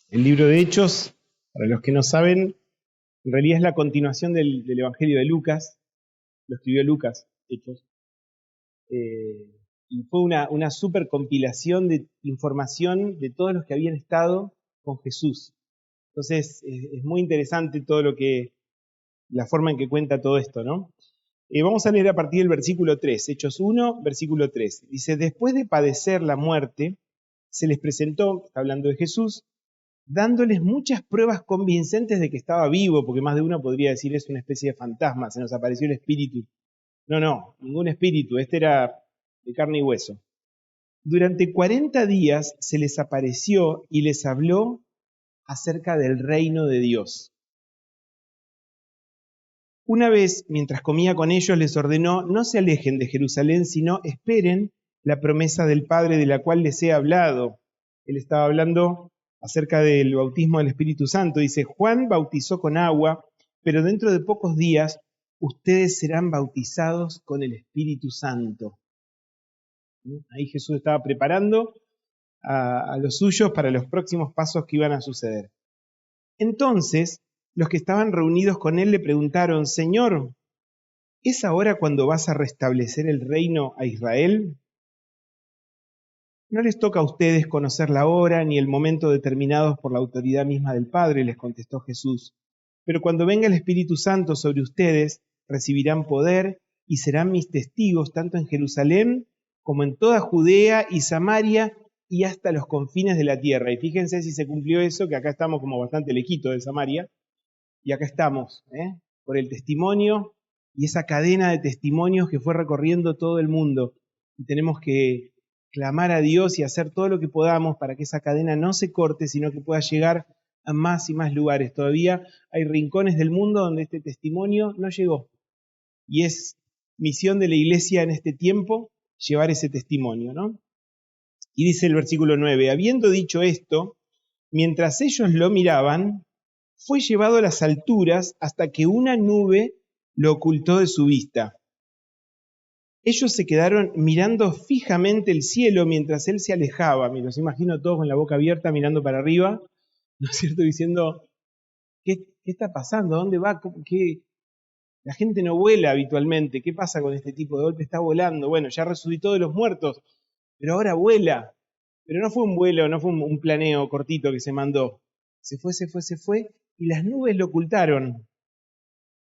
El libro de Hechos, para los que no saben, en realidad es la continuación del Evangelio de Lucas. Lo escribió Lucas, Hechos. Y fue una super compilación de información de todos los que habían estado con Jesús. Entonces, es muy interesante la forma en que cuenta todo esto, ¿no? Vamos a leer a partir del versículo 3, Hechos 1, versículo 3. Dice, después de padecer la muerte, se les presentó, está hablando de Jesús, dándoles muchas pruebas convincentes de que estaba vivo, porque más de uno podría decir es una especie de fantasma, se nos apareció el espíritu. No, ningún espíritu, este era de carne y hueso. Durante 40 días se les apareció y les habló acerca del reino de Dios. Una vez, mientras comía con ellos, les ordenó, no se alejen de Jerusalén, sino esperen la promesa del Padre de la cual les he hablado. Él estaba hablando acerca del bautismo del Espíritu Santo. Dice, Juan bautizó con agua, pero dentro de pocos días ustedes serán bautizados con el Espíritu Santo. Ahí Jesús estaba preparando a los suyos para los próximos pasos que iban a suceder. Entonces, los que estaban reunidos con él le preguntaron, Señor, ¿es ahora cuando vas a restablecer el reino a Israel? No les toca a ustedes conocer la hora ni el momento determinados por la autoridad misma del Padre, les contestó Jesús. Pero cuando venga el Espíritu Santo sobre ustedes, recibirán poder y serán mis testigos tanto en Jerusalén como en toda Judea y Samaria y hasta los confines de la tierra. Y fíjense si se cumplió eso, que acá estamos como bastante lejitos de Samaria. Y acá estamos, por el testimonio y esa cadena de testimonios que fue recorriendo todo el mundo. Y tenemos que clamar a Dios y hacer todo lo que podamos para que esa cadena no se corte, sino que pueda llegar a más y más lugares. Todavía hay rincones del mundo donde este testimonio no llegó. Y es misión de la iglesia en este tiempo llevar ese testimonio, ¿no? Y dice el versículo 9, habiendo dicho esto, mientras ellos lo miraban, fue llevado a las alturas hasta que una nube lo ocultó de su vista. Ellos se quedaron mirando fijamente el cielo mientras él se alejaba. Me los imagino todos con la boca abierta mirando para arriba, ¿no es cierto? Diciendo, ¿qué está pasando? ¿A dónde va? ¿Qué? La gente no vuela habitualmente. ¿Qué pasa con este tipo? De golpe está volando. Bueno, ya resucitó de los muertos, pero ahora vuela. Pero no fue un vuelo, no fue un planeo cortito que se mandó. Se fue, y las nubes lo ocultaron.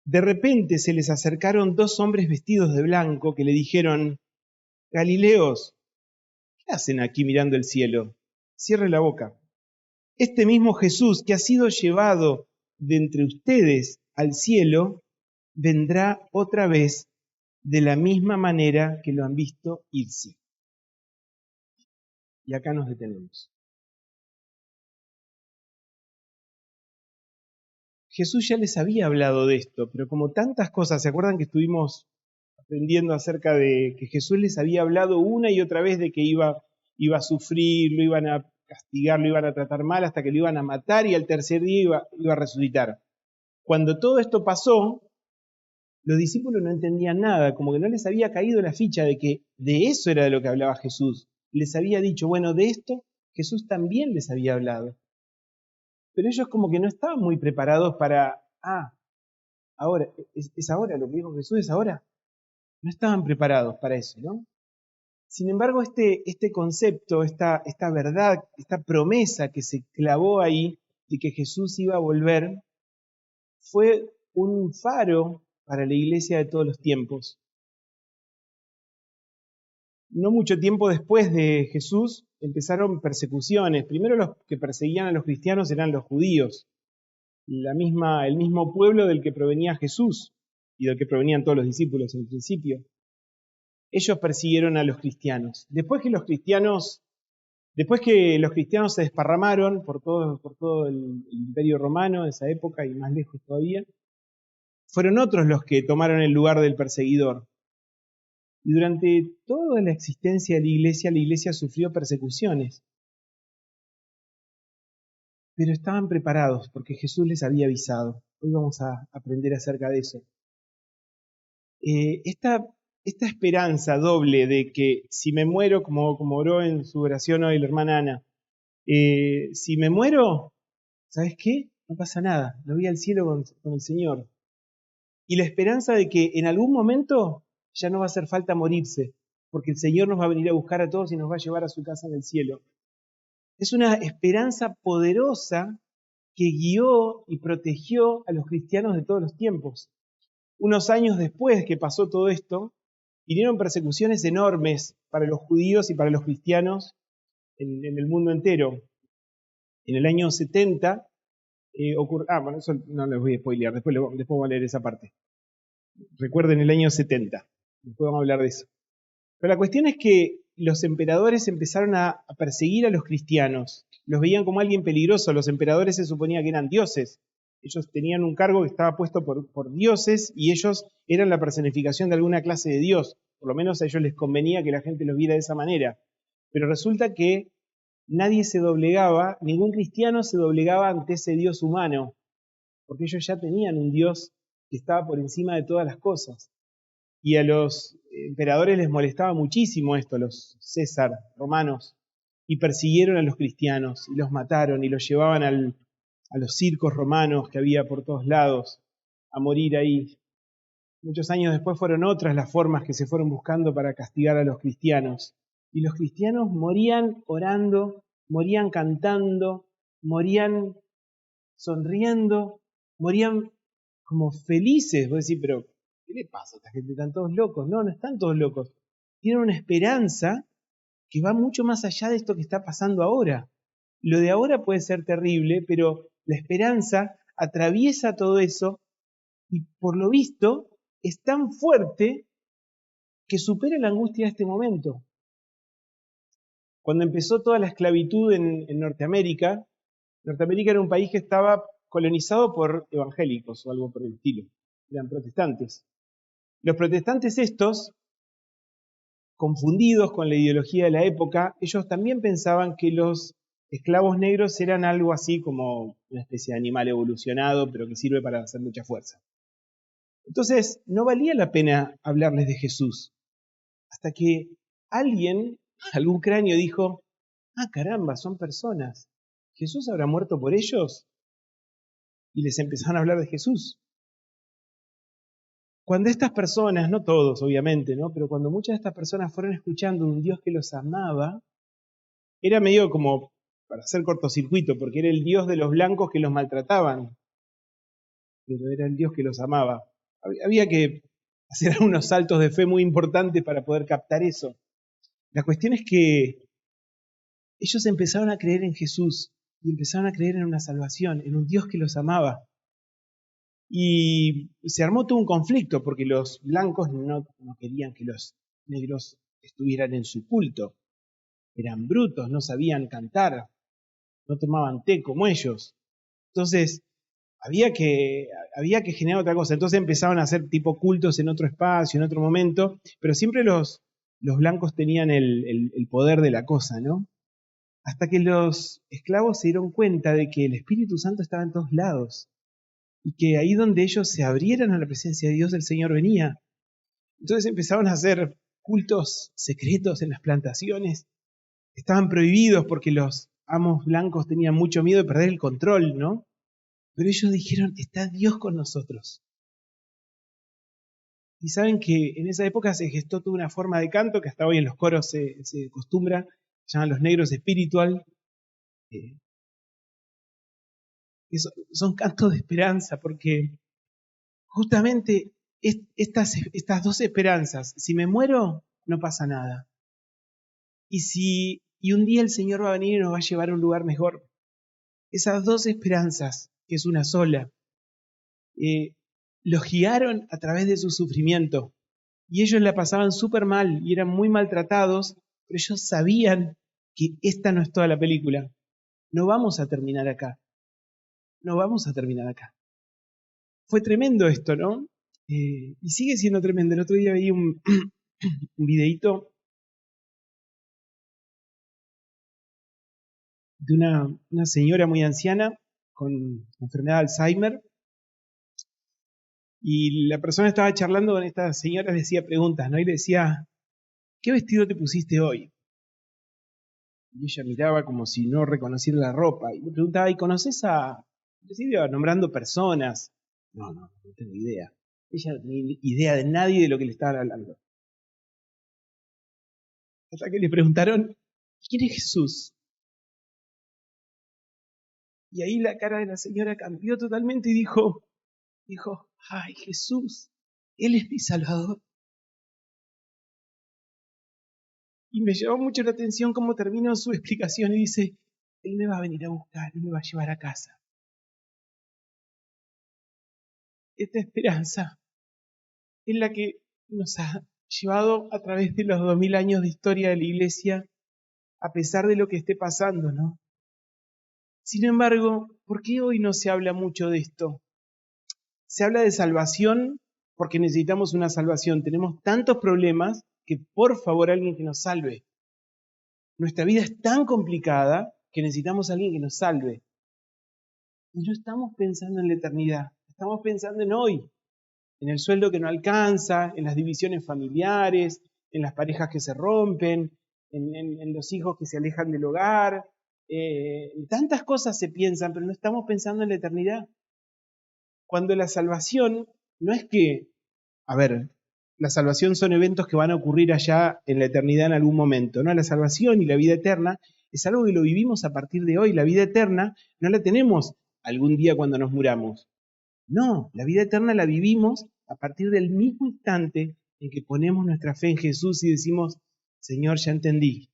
De repente se les acercaron dos hombres vestidos de blanco que le dijeron, Galileos, ¿qué hacen aquí mirando el cielo? Cierre la boca. Este mismo Jesús que ha sido llevado de entre ustedes al cielo, vendrá otra vez de la misma manera que lo han visto irse. Y acá nos detenemos. Jesús ya les había hablado de esto, pero como tantas cosas, ¿se acuerdan que estuvimos aprendiendo acerca de que Jesús les había hablado una y otra vez de que iba a sufrir, lo iban a castigar, lo iban a tratar mal hasta que lo iban a matar y al tercer día iba a resucitar? Cuando todo esto pasó, los discípulos no entendían nada, como que no les había caído la ficha de que de eso era de lo que hablaba Jesús. Les había dicho, bueno, de esto Jesús también les había hablado. Pero ellos como que no estaban muy preparados para, ahora, ¿es ahora lo que dijo Jesús? ¿Es ahora? No estaban preparados para eso, ¿no? Sin embargo, este concepto, esta verdad, esta promesa que se clavó ahí de que Jesús iba a volver, fue un faro para la iglesia de todos los tiempos. No mucho tiempo después de Jesús empezaron persecuciones. Primero los que perseguían a los cristianos eran los judíos, el mismo pueblo del que provenía Jesús y del que provenían todos los discípulos en principio. Ellos persiguieron a los cristianos. Después que los cristianos se desparramaron por todo el imperio romano de esa época y más lejos todavía, fueron otros los que tomaron el lugar del perseguidor. Y durante toda la existencia de la iglesia sufrió persecuciones. Pero estaban preparados porque Jesús les había avisado. Hoy vamos a aprender acerca de eso. Esta esperanza doble de que si me muero, como oró en su oración hoy la hermana Ana, si me muero, ¿sabes qué? No pasa nada, me voy al cielo con el Señor. Y la esperanza de que en algún momento ya no va a hacer falta morirse, porque el Señor nos va a venir a buscar a todos y nos va a llevar a su casa en el cielo. Es una esperanza poderosa que guió y protegió a los cristianos de todos los tiempos. Unos años después que pasó todo esto, vinieron persecuciones enormes para los judíos y para los cristianos en el mundo entero. En el año 70 bueno, eso no les voy a spoilear, después vamos a leer esa parte. Recuerden el año 70, después vamos a hablar de eso. Pero la cuestión es que los emperadores empezaron a perseguir a los cristianos. Los veían como alguien peligroso. Los emperadores se suponía que eran dioses. Ellos tenían un cargo que estaba puesto por dioses y ellos eran la personificación de alguna clase de dios. Por lo menos a ellos les convenía que la gente los viera de esa manera. Pero resulta que nadie se doblegaba, ningún cristiano se doblegaba ante ese dios humano, porque ellos ya tenían un dios que estaba por encima de todas las cosas. Y a los emperadores les molestaba muchísimo esto, los César romanos, y persiguieron a los cristianos, y los mataron, y los llevaban a los circos romanos que había por todos lados, a morir ahí. Muchos años después fueron otras las formas que se fueron buscando para castigar a los cristianos. Y los cristianos morían orando, morían cantando, morían sonriendo, morían como felices. Vos decís, pero ¿qué le pasa a esta gente? ¿Están todos locos? No, no están todos locos. Tienen una esperanza que va mucho más allá de esto que está pasando ahora. Lo de ahora puede ser terrible, pero la esperanza atraviesa todo eso y por lo visto es tan fuerte que supera la angustia de este momento. Cuando empezó toda la esclavitud en Norteamérica, Norteamérica era un país que estaba colonizado por evangélicos o algo por el estilo, eran protestantes. Los protestantes estos, confundidos con la ideología de la época, ellos también pensaban que los esclavos negros eran algo así como una especie de animal evolucionado, pero que sirve para hacer mucha fuerza. Entonces, no valía la pena hablarles de Jesús, hasta que algún cráneo dijo, caramba, son personas, ¿Jesús habrá muerto por ellos? Y les empezaron a hablar de Jesús. Cuando estas personas, no todos obviamente, ¿no? Pero cuando muchas de estas personas fueron escuchando de un Dios que los amaba, era medio como para hacer cortocircuito, porque era el Dios de los blancos que los maltrataban, pero era el Dios que los amaba. Había que hacer unos saltos de fe muy importantes para poder captar eso. La cuestión es que ellos empezaron a creer en Jesús y empezaron a creer en una salvación, en un Dios que los amaba. Y se armó todo un conflicto porque los blancos no querían que los negros estuvieran en su culto. Eran brutos, no sabían cantar, no tomaban té como ellos. Entonces, había que generar otra cosa. Entonces empezaban a hacer tipo cultos en otro espacio, en otro momento, pero siempre los blancos tenían el poder de la cosa, ¿no? Hasta que los esclavos se dieron cuenta de que el Espíritu Santo estaba en todos lados y que ahí donde ellos se abrieran a la presencia de Dios, el Señor venía. Entonces empezaron a hacer cultos secretos en las plantaciones. Estaban prohibidos porque los amos blancos tenían mucho miedo de perder el control, ¿no? Pero ellos dijeron, está Dios con nosotros. Y saben que en esa época se gestó toda una forma de canto que hasta hoy en los coros se acostumbra, se llaman los negros espiritual. Son cantos de esperanza, porque justamente estas dos esperanzas, si me muero, no pasa nada. Y un día el Señor va a venir y nos va a llevar a un lugar mejor. Esas dos esperanzas, que es una sola, los guiaron a través de su sufrimiento. Y ellos la pasaban súper mal y eran muy maltratados, pero ellos sabían que esta no es toda la película. No vamos a terminar acá. No vamos a terminar acá. Fue tremendo esto, ¿no? Y sigue siendo tremendo. El otro día veía un videíto de una señora muy anciana con enfermedad de Alzheimer. Y la persona estaba charlando con esta señora, le hacía preguntas, ¿no? Y le decía, ¿qué vestido te pusiste hoy? Y ella miraba como si no reconociera la ropa. Y le preguntaba, ¿y conoces a...? Iba nombrando personas. No tengo idea. Ella no tenía idea de nadie de lo que le estaban hablando. Hasta que le preguntaron, ¿quién es Jesús? Y ahí la cara de la señora cambió totalmente y dijo, ay, Jesús, Él es mi Salvador. Y me llamó mucho la atención cómo terminó su explicación y dice, Él me va a venir a buscar y me va a llevar a casa. Esta esperanza es la que nos ha llevado a través de los 2000 años de historia de la Iglesia, a pesar de lo que esté pasando, ¿no? Sin embargo, ¿por qué hoy no se habla mucho de esto? Se habla de salvación porque necesitamos una salvación. Tenemos tantos problemas que por favor alguien que nos salve. Nuestra vida es tan complicada que necesitamos a alguien que nos salve. Y no estamos pensando en la eternidad, estamos pensando en hoy, en el sueldo que no alcanza, en las divisiones familiares, en las parejas que se rompen, en los hijos que se alejan del hogar. Tantas cosas se piensan, pero no estamos pensando en la eternidad. Cuando la salvación no es que, la salvación son eventos que van a ocurrir allá en la eternidad en algún momento, ¿no? La salvación y la vida eterna es algo que lo vivimos a partir de hoy. La vida eterna no la tenemos algún día cuando nos muramos. No, la vida eterna la vivimos a partir del mismo instante en que ponemos nuestra fe en Jesús y decimos, Señor, ya entendí,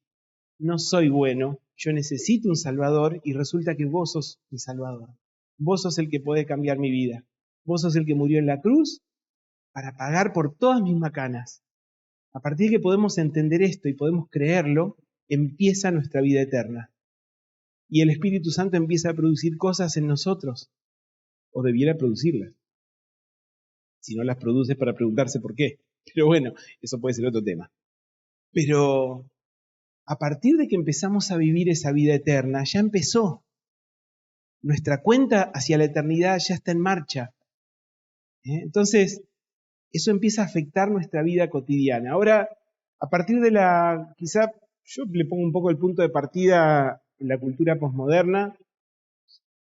no soy bueno, yo necesito un Salvador y resulta que vos sos mi Salvador. Vos sos el que puede cambiar mi vida. Vos sos el que murió en la cruz para pagar por todas mis macanas. A partir de que podemos entender esto y podemos creerlo, empieza nuestra vida eterna. Y el Espíritu Santo empieza a producir cosas en nosotros, o debiera producirlas. Si no las produce para preguntarse por qué. Pero bueno, eso puede ser otro tema. Pero a partir de que empezamos a vivir esa vida eterna, ya empezó. Nuestra cuenta hacia la eternidad ya está en marcha. Entonces, eso empieza a afectar nuestra vida cotidiana. Ahora, a partir de quizá yo le pongo un poco el punto de partida en la cultura posmoderna,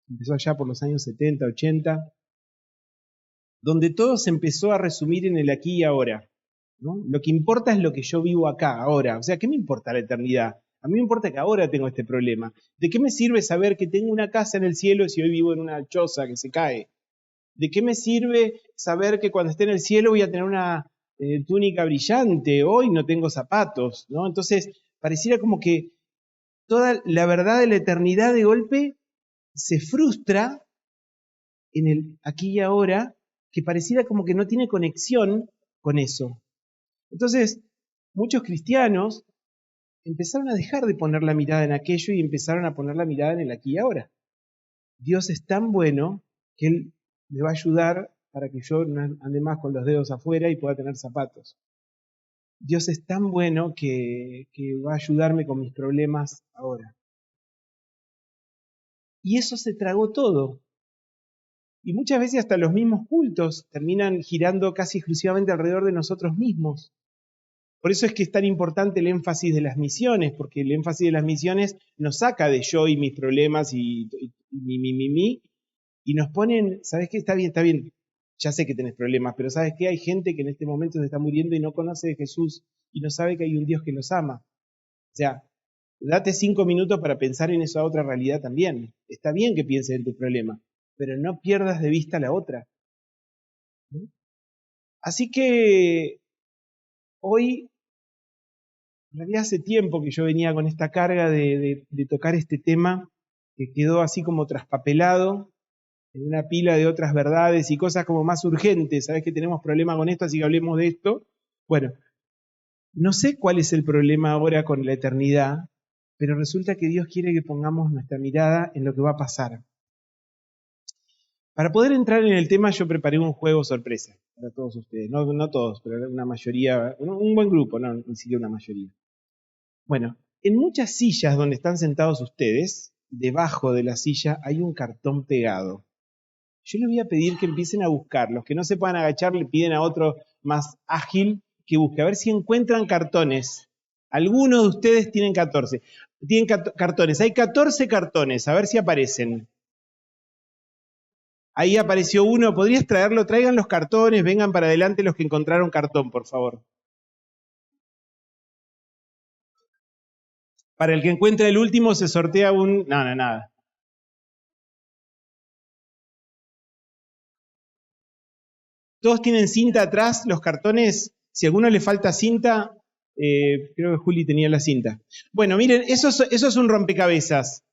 empezó allá por los años 70, 80, donde todo se empezó a resumir en el aquí y ahora, ¿no? Lo que importa es lo que yo vivo acá, ahora. O sea, ¿qué me importa la eternidad? A mí me importa que ahora tengo este problema. ¿De qué me sirve saber que tengo una casa en el cielo si hoy vivo en una choza que se cae? ¿De qué me sirve saber que cuando esté en el cielo voy a tener una túnica brillante? Hoy no tengo zapatos, ¿no? Entonces, pareciera como que toda la verdad de la eternidad de golpe se frustra en el aquí y ahora, que pareciera como que no tiene conexión con eso. Entonces, muchos cristianos empezaron a dejar de poner la mirada en aquello y empezaron a poner la mirada en el aquí y ahora. Dios es tan bueno que Él me va a ayudar para que yo no ande más con los dedos afuera y pueda tener zapatos. Dios es tan bueno que va a ayudarme con mis problemas ahora. Y eso se tragó todo. Y muchas veces hasta los mismos cultos terminan girando casi exclusivamente alrededor de nosotros mismos. Por eso es que es tan importante el énfasis de las misiones, porque el énfasis de las misiones nos saca de yo y mis problemas y mi, y nos ponen, ¿sabes qué? Está bien, ya sé que tenés problemas, pero ¿sabes qué? Hay gente que en este momento se está muriendo y no conoce de Jesús y no sabe que hay un Dios que los ama. O sea, date 5 minutos para pensar en esa otra realidad también. Está bien que pienses en tu problema, pero no pierdas de vista la otra. ¿Sí? Así que hoy, en realidad hace tiempo que yo venía con esta carga de tocar este tema, que quedó así como traspapelado en una pila de otras verdades y cosas como más urgentes. Sabes que tenemos problema con esto, así que hablemos de esto. Bueno, no sé cuál es el problema ahora con la eternidad, pero resulta que Dios quiere que pongamos nuestra mirada en lo que va a pasar. Para poder entrar en el tema, yo preparé un juego sorpresa para todos ustedes. No todos, pero una mayoría, un buen grupo, no ni siquiera una mayoría. Bueno, en muchas sillas donde están sentados ustedes, debajo de la silla hay un cartón pegado. Yo les voy a pedir que empiecen a buscar. Los que no se puedan agachar le piden a otro más ágil que busque. A ver si encuentran cartones. Algunos de ustedes tienen 14. Tienen cartones. Hay 14 cartones. A ver si aparecen. Ahí apareció uno. ¿Podrías traerlo? Traigan los cartones. Vengan para adelante los que encontraron cartón, por favor. Para el que encuentre el último se sortea un... No, nada. Todos tienen cinta atrás, los cartones. Si a alguno le falta cinta, creo que Juli tenía la cinta. Bueno, miren, eso es un rompecabezas.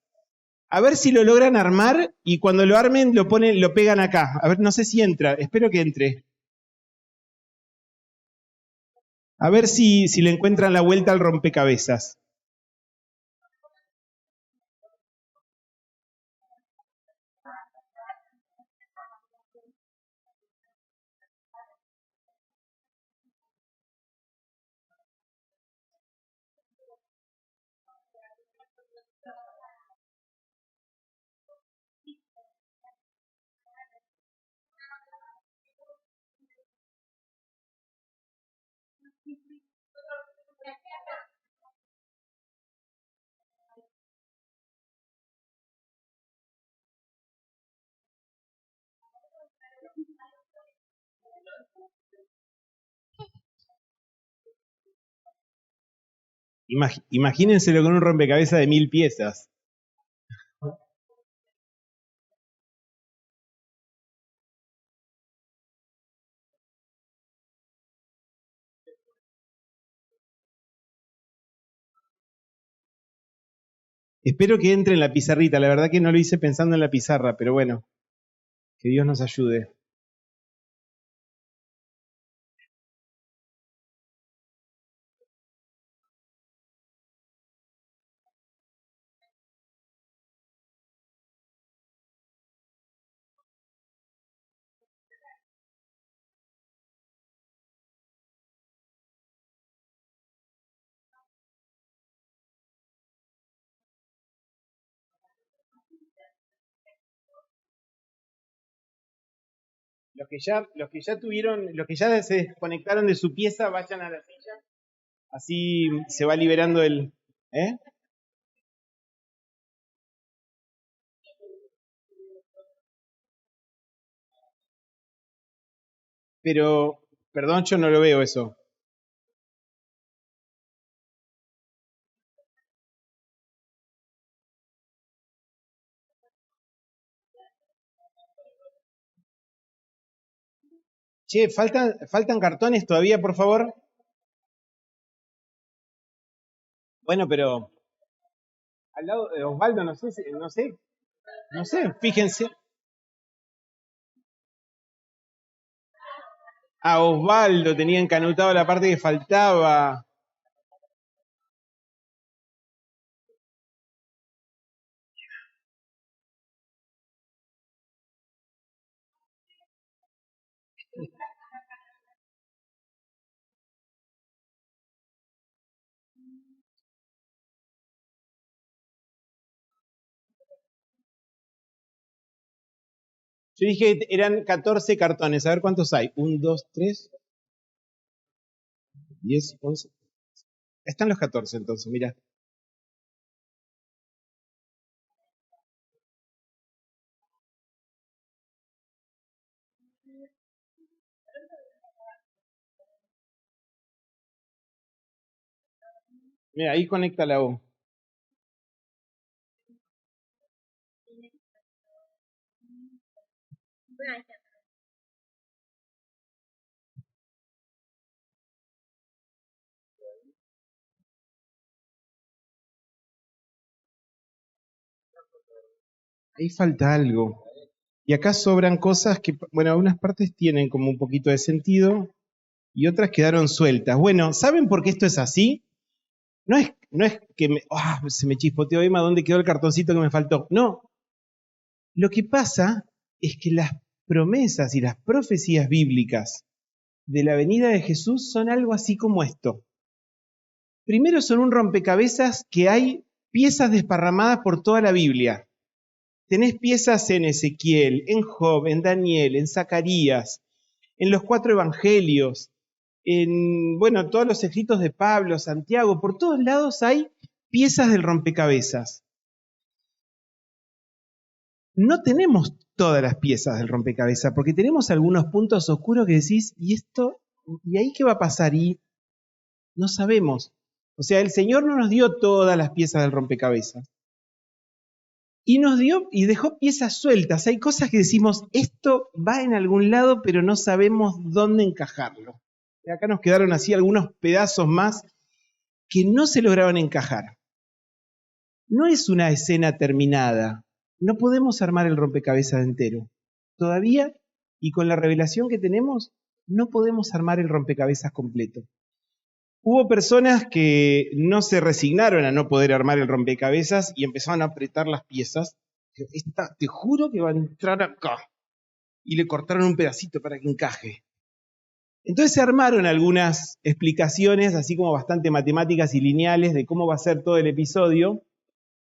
A ver si lo logran armar y cuando lo armen lo pegan acá. A ver, no sé si entra, espero que entre. A ver si le encuentran la vuelta al rompecabezas. Imagínenselo con un rompecabezas de 1000 piezas. Espero que entre en la pizarrita. La verdad que no lo hice pensando en la pizarra, pero bueno, que Dios nos ayude. Los que ya se desconectaron de su pieza, vayan a la silla. Así se va liberando el... ¿Eh? Pero, perdón, yo no lo veo eso. Che, faltan cartones todavía, por favor. Bueno, pero al lado de Osvaldo, no sé, fíjense. A Osvaldo tenía encanutado la parte que faltaba. Yo dije que eran 14 cartones. A ver cuántos hay. 1, 2, 3, 10, 11. Están los 14 entonces, mira. Mira, ahí conecta la O. Ahí falta algo. Y acá sobran cosas que, bueno, algunas partes tienen como un poquito de sentido y otras quedaron sueltas. Bueno, ¿saben por qué esto es así? No es que se me chispoteó Emma, ¿dónde quedó el cartoncito que me faltó? No. Lo que pasa es que las promesas y las profecías bíblicas de la venida de Jesús son algo así como esto. Primero son un rompecabezas que hay piezas desparramadas por toda la Biblia. Tenés piezas en Ezequiel, en Job, en Daniel, en Zacarías, en los 4 evangelios, en, bueno, todos los escritos de Pablo, Santiago, por todos lados hay piezas del rompecabezas. No tenemos todas las piezas del rompecabezas, porque tenemos algunos puntos oscuros que decís, ¿y esto? ¿Y ahí qué va a pasar? Y no sabemos. O sea, el Señor no nos dio todas las piezas del rompecabezas. Y nos dio y dejó piezas sueltas. Hay cosas que decimos, esto va en algún lado, pero no sabemos dónde encajarlo. Y acá nos quedaron así algunos pedazos más que no se lograban encajar. No es una escena terminada. No podemos armar el rompecabezas entero. Todavía, y con la revelación que tenemos, no podemos armar el rompecabezas completo. Hubo personas que no se resignaron a no poder armar el rompecabezas y empezaron a apretar las piezas. Esta, te juro que va a entrar acá. Y le cortaron un pedacito para que encaje. Entonces se armaron algunas explicaciones, así como bastante matemáticas y lineales, de cómo va a ser todo el episodio.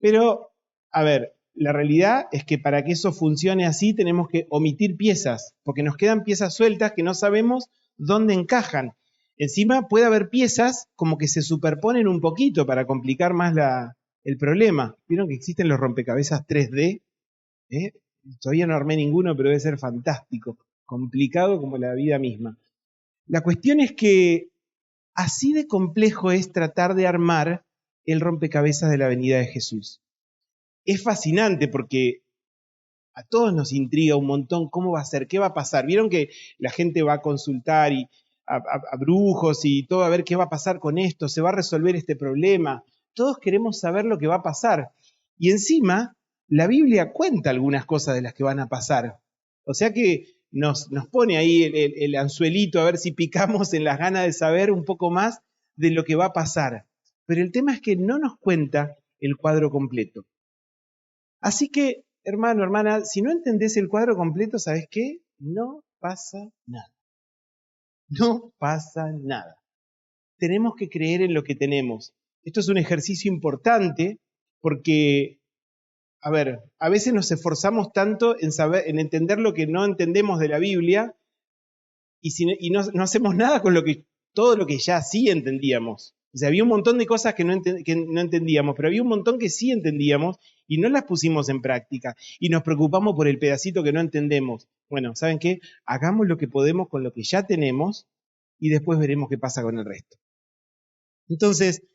Pero, a ver, la realidad es que para que eso funcione así tenemos que omitir piezas, porque nos quedan piezas sueltas que no sabemos dónde encajan. Encima puede haber piezas como que se superponen un poquito para complicar más el problema. ¿Vieron que existen los rompecabezas 3D? Todavía no armé ninguno, pero debe ser fantástico. Complicado como la vida misma. La cuestión es que así de complejo es tratar de armar el rompecabezas de la venida de Jesús. Es fascinante porque a todos nos intriga un montón cómo va a ser, qué va a pasar. Vieron que la gente va a consultar a brujos y todo, a ver qué va a pasar con esto, se va a resolver este problema. Todos queremos saber lo que va a pasar. Y encima, la Biblia cuenta algunas cosas de las que van a pasar. O sea que nos pone ahí el anzuelito a ver si picamos en las ganas de saber un poco más de lo que va a pasar. Pero el tema es que no nos cuenta el cuadro completo. Así que, hermano, hermana, si no entendés el cuadro completo, ¿sabés qué? No pasa nada. No pasa nada. Tenemos que creer en lo que tenemos. Esto es un ejercicio importante porque, a ver, a veces nos esforzamos tanto en entender lo que no entendemos de la Biblia y no hacemos nada con todo lo que ya sí entendíamos. O sea, había un montón de cosas que no entendíamos, pero había un montón que sí entendíamos y no las pusimos en práctica. Y nos preocupamos por el pedacito que no entendemos. Bueno, ¿saben qué? Hagamos lo que podemos con lo que ya tenemos y después veremos qué pasa con el resto. Entonces,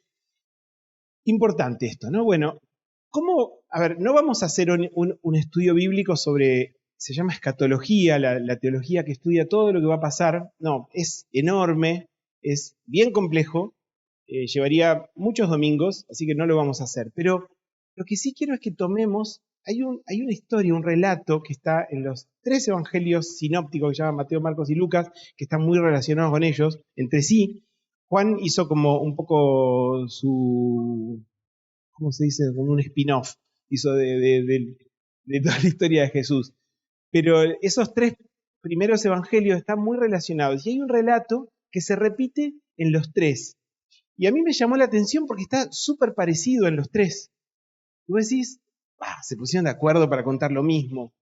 importante esto, ¿no? Bueno, a ver, no vamos a hacer un estudio bíblico sobre, se llama escatología, la teología que estudia todo lo que va a pasar. No, es enorme, es bien complejo, llevaría muchos domingos, así que no lo vamos a hacer. Pero lo que sí quiero es que tomemos, hay una historia, un relato que está en los 3 evangelios sinópticos que se llaman Mateo, Marcos y Lucas, que están muy relacionados con ellos, entre sí. Juan hizo como un poco ¿cómo se dice? Como un spin-off, hizo de toda la historia de Jesús. Pero esos 3 primeros evangelios están muy relacionados. Y hay un relato que se repite en los 3. Y a mí me llamó la atención porque está súper parecido en los 3. Y vos decís, se pusieron de acuerdo para contar lo mismo.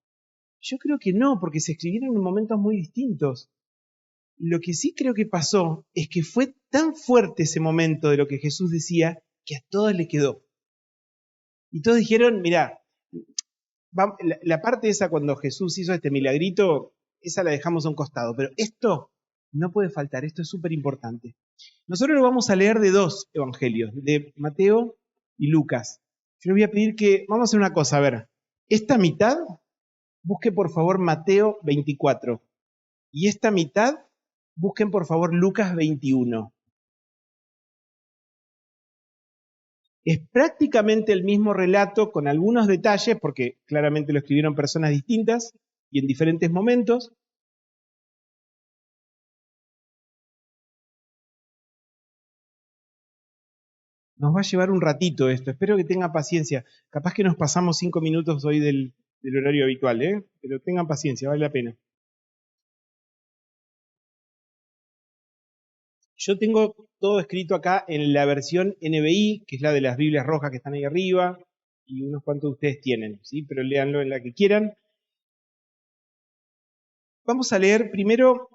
Yo creo que no, porque se escribieron en momentos muy distintos. Lo que sí creo que pasó es que fue tan fuerte ese momento de lo que Jesús decía que a todos le quedó. Y todos dijeron, mirá, la parte esa cuando Jesús hizo este milagrito, esa la dejamos a un costado, pero esto no puede faltar, esto es súper importante. Nosotros lo vamos a leer de 2 evangelios, de Mateo y Lucas. Yo les voy a pedir que, vamos a hacer una cosa, a ver, esta mitad, busque por favor Mateo 24, y esta mitad, busquen por favor Lucas 21. Es prácticamente el mismo relato con algunos detalles, porque claramente lo escribieron personas distintas y en diferentes momentos. Nos va a llevar un ratito esto, espero que tengan paciencia. Capaz que nos pasamos 5 minutos hoy del horario habitual, pero tengan paciencia, vale la pena. Yo tengo todo escrito acá en la versión NBI, que es la de las Biblias rojas que están ahí arriba, y unos cuantos de ustedes tienen, ¿sí? Pero léanlo en la que quieran. Vamos a leer primero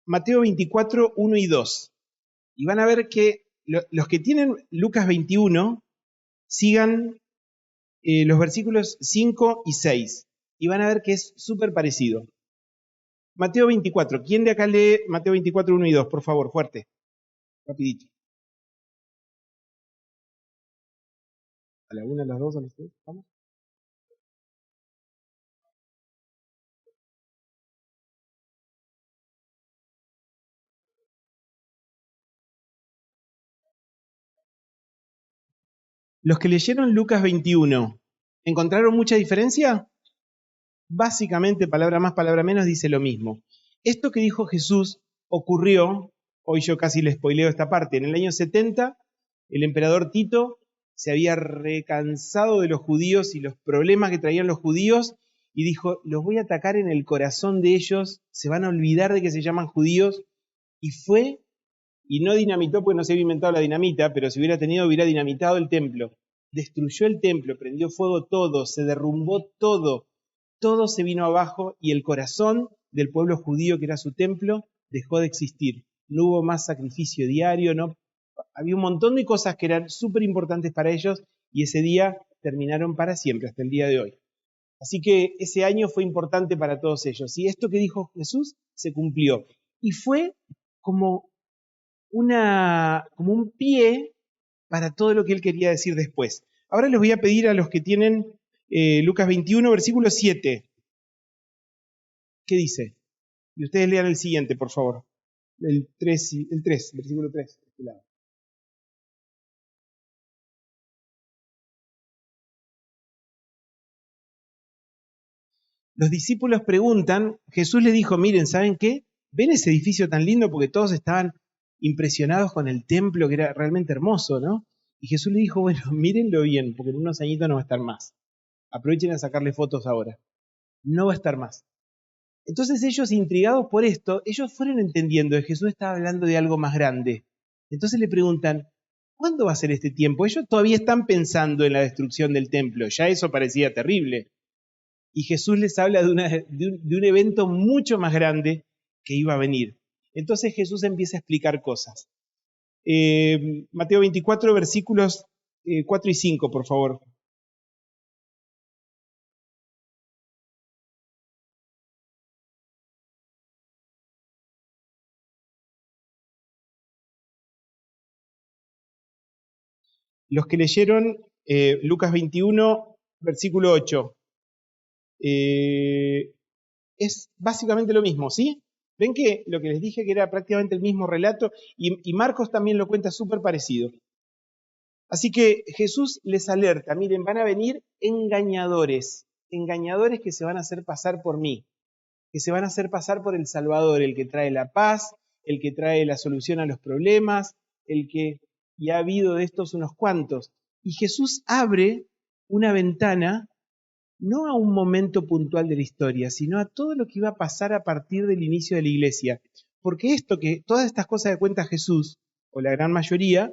Mateo 24, 1 y 2. Y van a ver que los que tienen Lucas 21, sigan los versículos 5 y 6 y van a ver que es súper parecido. Mateo 24. ¿Quién de acá lee Mateo 24, 1 y 2? Por favor, fuerte. Rapidito. ¿A la 1, a las 2, a las 3? ¿Vamos? Los que leyeron Lucas 21, ¿encontraron mucha diferencia? Básicamente, palabra más, palabra menos, dice lo mismo. Esto que dijo Jesús ocurrió, hoy yo casi le spoileo esta parte, en el año 70, el emperador Tito se había recansado de los judíos y los problemas que traían los judíos y dijo, los voy a atacar en el corazón de ellos, se van a olvidar de que se llaman judíos, y fue, y no dinamitó porque no se había inventado la dinamita, pero si hubiera tenido, hubiera dinamitado el templo, destruyó el templo, prendió fuego todo, se derrumbó todo, todo se vino abajo y el corazón del pueblo judío, que era su templo, dejó de existir. No hubo más sacrificio diario, no. Había un montón de cosas que eran súper importantes para ellos y ese día terminaron para siempre, hasta el día de hoy. Así que ese año fue importante para todos ellos. Y esto que dijo Jesús se cumplió. Y fue como un pie para todo lo que él quería decir después. Ahora les voy a pedir a los que tienen Lucas 21, versículo 7. ¿Qué dice? Y ustedes lean el siguiente, por favor. El 3, versículo 3. Los discípulos preguntan, Jesús les dijo, miren, ¿saben qué? ¿Ven ese edificio tan lindo? Porque todos estaban impresionados con el templo, que era realmente hermoso, ¿no? Y Jesús les dijo, bueno, mírenlo bien, porque en unos añitos no va a estar más. Aprovechen a sacarle fotos ahora. No va a estar más. Entonces ellos, intrigados por esto, ellos fueron entendiendo que Jesús estaba hablando de algo más grande. Entonces le preguntan, ¿cuándo va a ser este tiempo? Ellos todavía están pensando en la destrucción del templo, ya eso parecía terrible. Y Jesús les habla de un evento mucho más grande que iba a venir. Entonces Jesús empieza a explicar cosas. Mateo 24, versículos 4 y 5, por favor. Los que leyeron Lucas 21, versículo 8, es básicamente lo mismo, ¿sí? Ven que lo que les dije que era prácticamente el mismo relato y Marcos también lo cuenta súper parecido. Así que Jesús les alerta, miren, van a venir engañadores, engañadores que se van a hacer pasar por mí, que se van a hacer pasar por el Salvador, el que trae la paz, el que trae la solución a los problemas, y ha habido de estos unos cuantos. Y Jesús abre una ventana no a un momento puntual de la historia, sino a todo lo que iba a pasar a partir del inicio de la iglesia. Porque todas estas cosas que cuenta Jesús, o la gran mayoría,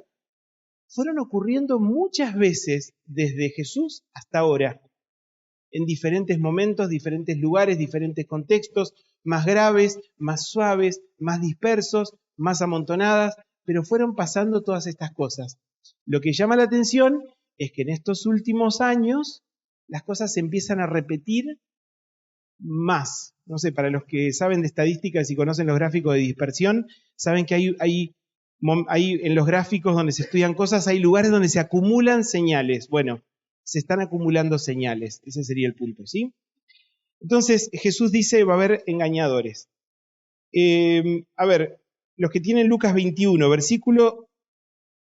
fueron ocurriendo muchas veces desde Jesús hasta ahora, en diferentes momentos, diferentes lugares, diferentes contextos, más graves, más suaves, más dispersos, más amontonadas, pero fueron pasando todas estas cosas. Lo que llama la atención es que en estos últimos años las cosas se empiezan a repetir más. No sé, para los que saben de estadísticas y conocen los gráficos de dispersión, saben que hay en los gráficos donde se estudian cosas, hay lugares donde se acumulan señales. Bueno, se están acumulando señales. Ese sería el punto, ¿sí? Entonces, Jesús dice, va a haber engañadores. A ver, los que tienen Lucas 21, versículo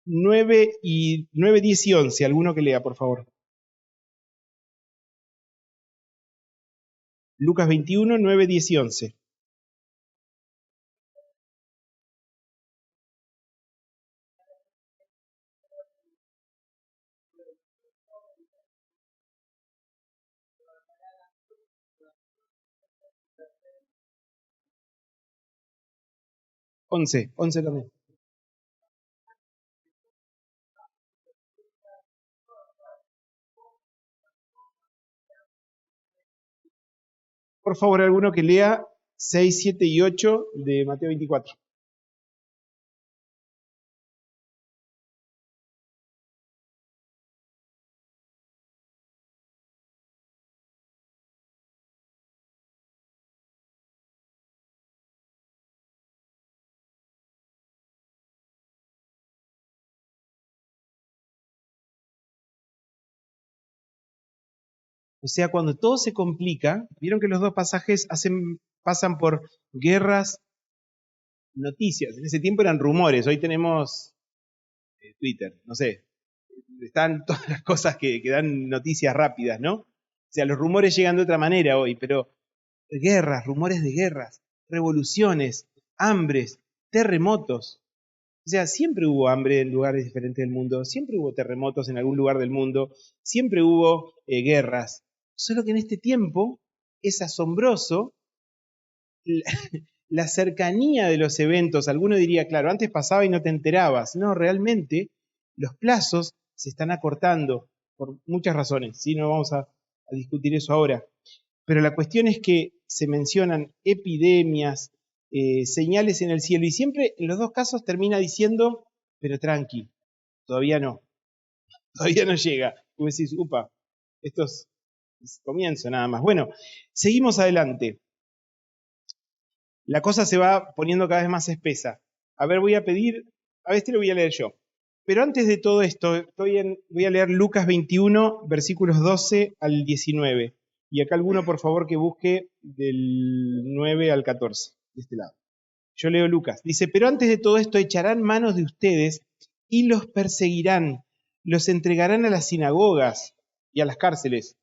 9, 10 y 11, alguno que lea, por favor. Lucas 21, 9, 10 y 11. Once también. Por favor, alguno que lea 6, 7 y 8 de Mateo 24. O sea, cuando todo se complica, vieron que los dos pasajes pasan por guerras, noticias. En ese tiempo eran rumores, hoy tenemos Twitter, no sé. Están todas las cosas que dan noticias rápidas, ¿no? O sea, los rumores llegan de otra manera hoy, pero guerras, rumores de guerras, revoluciones, hambres, terremotos. O sea, siempre hubo hambre en lugares diferentes del mundo, siempre hubo terremotos en algún lugar del mundo, siempre hubo guerras. Solo que en este tiempo es asombroso la, la cercanía de los eventos. Alguno diría, claro, antes pasaba y no te enterabas. No, realmente los plazos se están acortando por muchas razones. ¿Sí? No vamos a discutir eso ahora. Pero la cuestión es que se mencionan epidemias, señales en el cielo, y siempre en los dos casos termina diciendo, pero tranqui, todavía no llega. Tú decís, upa, esto es comienzo nada más. Bueno, seguimos adelante. La cosa se va poniendo cada vez más espesa. A ver, voy a pedir, a este lo voy a leer yo. Pero antes de todo esto, voy a leer Lucas 21, versículos 12 al 19. Y acá alguno, por favor, que busque del 9 al 14, de este lado. Yo leo Lucas. Dice, pero antes de todo esto echarán manos de ustedes y los perseguirán, los entregarán a las sinagogas y a las cárceles.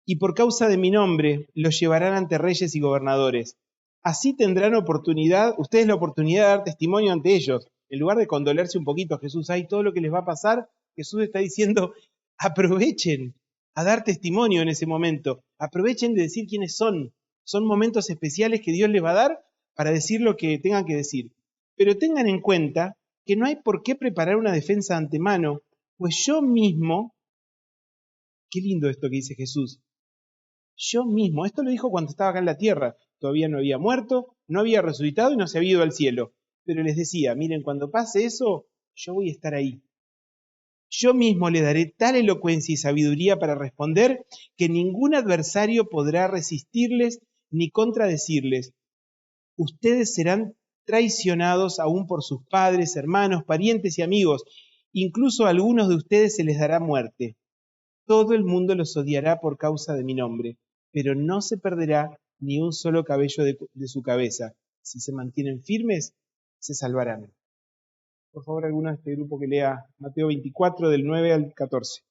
Y por causa de mi nombre los llevarán ante reyes y gobernadores. Así tendrán ustedes la oportunidad de dar testimonio ante ellos. En lugar de condolerse un poquito a Jesús, hay todo lo que les va a pasar, Jesús está diciendo, aprovechen a dar testimonio en ese momento. Aprovechen de decir quiénes son. Son momentos especiales que Dios les va a dar para decir lo que tengan que decir. Pero tengan en cuenta que no hay por qué preparar una defensa de antemano, pues yo mismo, qué lindo esto que dice Jesús, yo mismo, esto lo dijo cuando estaba acá en la tierra, todavía no había muerto, no había resucitado y no se había ido al cielo. Pero les decía, miren, cuando pase eso, yo voy a estar ahí. Yo mismo le daré tal elocuencia y sabiduría para responder que ningún adversario podrá resistirles ni contradecirles. Ustedes serán traicionados aún por sus padres, hermanos, parientes y amigos. Incluso a algunos de ustedes se les dará muerte. Todo el mundo los odiará por causa de mi nombre, pero no se perderá ni un solo cabello de su cabeza. Si se mantienen firmes, se salvarán. Por favor, alguno de este grupo que lea Mateo 24, del 9 al 14.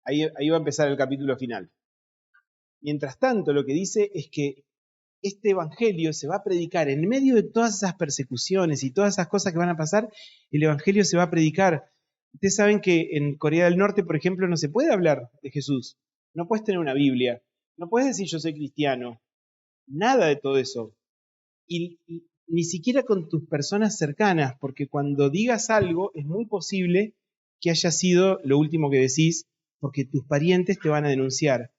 Ahí va a empezar el capítulo final. Mientras tanto, lo que dice es que este evangelio se va a predicar en medio de todas esas persecuciones y todas esas cosas que van a pasar, el evangelio se va a predicar. Ustedes saben que en Corea del Norte, por ejemplo, no se puede hablar de Jesús. No puedes tener una Biblia. No puedes decir yo soy cristiano. Nada de todo eso. Y ni siquiera con tus personas cercanas, porque cuando digas algo es muy posible que haya sido lo último que decís, porque tus parientes te van a denunciar.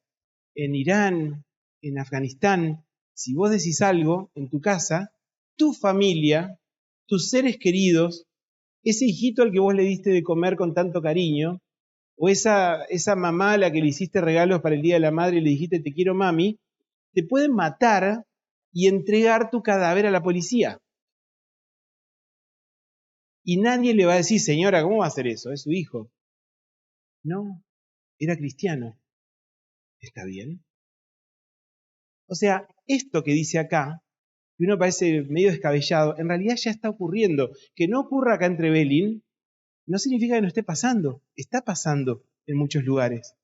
En Irán, en Afganistán, si vos decís algo en tu casa, tu familia, tus seres queridos, ese hijito al que vos le diste de comer con tanto cariño, o esa mamá a la que le hiciste regalos para el Día de la Madre y le dijiste te quiero mami, te pueden matar y entregar tu cadáver a la policía. Y nadie le va a decir, señora, ¿cómo va a hacer eso? Es su hijo. No, era cristiano. ¿Está bien? O sea, esto que dice acá, que uno parece medio descabellado, en realidad ya está ocurriendo. Que no ocurra acá en Trevelin no significa que no esté pasando. Está pasando en muchos lugares.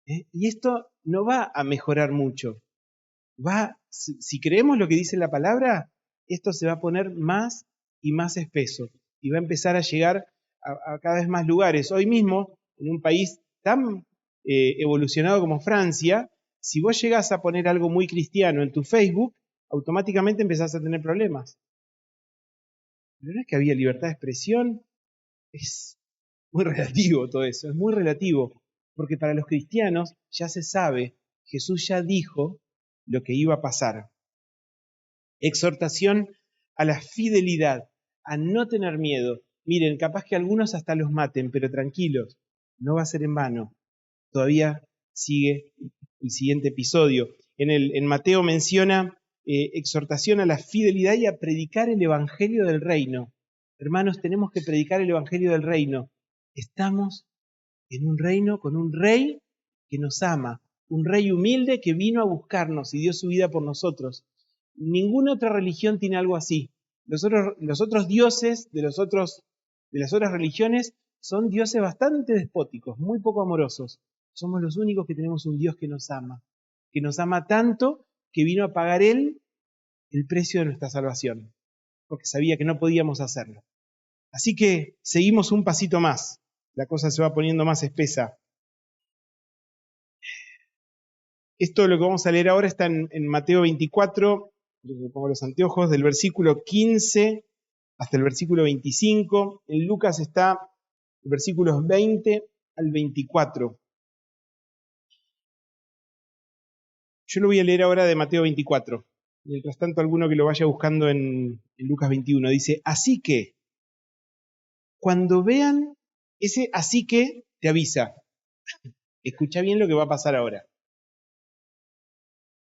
Y esto no va a mejorar mucho. Si creemos lo que dice la palabra, esto se va a poner más y más espeso. Y va a empezar a llegar a cada vez más lugares. Hoy mismo, en un país tan evolucionado como Francia, si vos llegás a poner algo muy cristiano en tu Facebook, automáticamente empezás a tener problemas. Pero no es que había libertad de expresión, Es muy relativo todo eso, es muy relativo, porque para los cristianos ya se sabe, Jesús ya dijo lo que iba a pasar. Exhortación a la fidelidad, a no tener miedo. Miren, capaz que algunos hasta los maten, pero tranquilos, no va a ser en vano. Todavía sigue el siguiente episodio. En Mateo menciona exhortación a la fidelidad y a predicar el evangelio del reino. Hermanos, tenemos que predicar el evangelio del reino. Estamos en un reino con un rey que nos ama, un rey humilde que vino a buscarnos y dio su vida por nosotros. Ninguna otra religión tiene algo así. Los otros dioses de las otras religiones son dioses bastante despóticos, muy poco amorosos. Somos los únicos que tenemos un Dios que nos ama tanto que vino a pagar Él el precio de nuestra salvación, porque sabía que no podíamos hacerlo. Así que seguimos un pasito más, la cosa se va poniendo más espesa. Esto lo que vamos a leer ahora está en Mateo 24, me pongo los anteojos, del versículo 15 hasta el versículo 25. En Lucas está versículos 20 al 24. Yo lo voy a leer ahora de Mateo 24. Mientras tanto, alguno que lo vaya buscando en Lucas 21. Dice, así que, cuando vean ese así que, te avisa. Escucha bien lo que va a pasar ahora.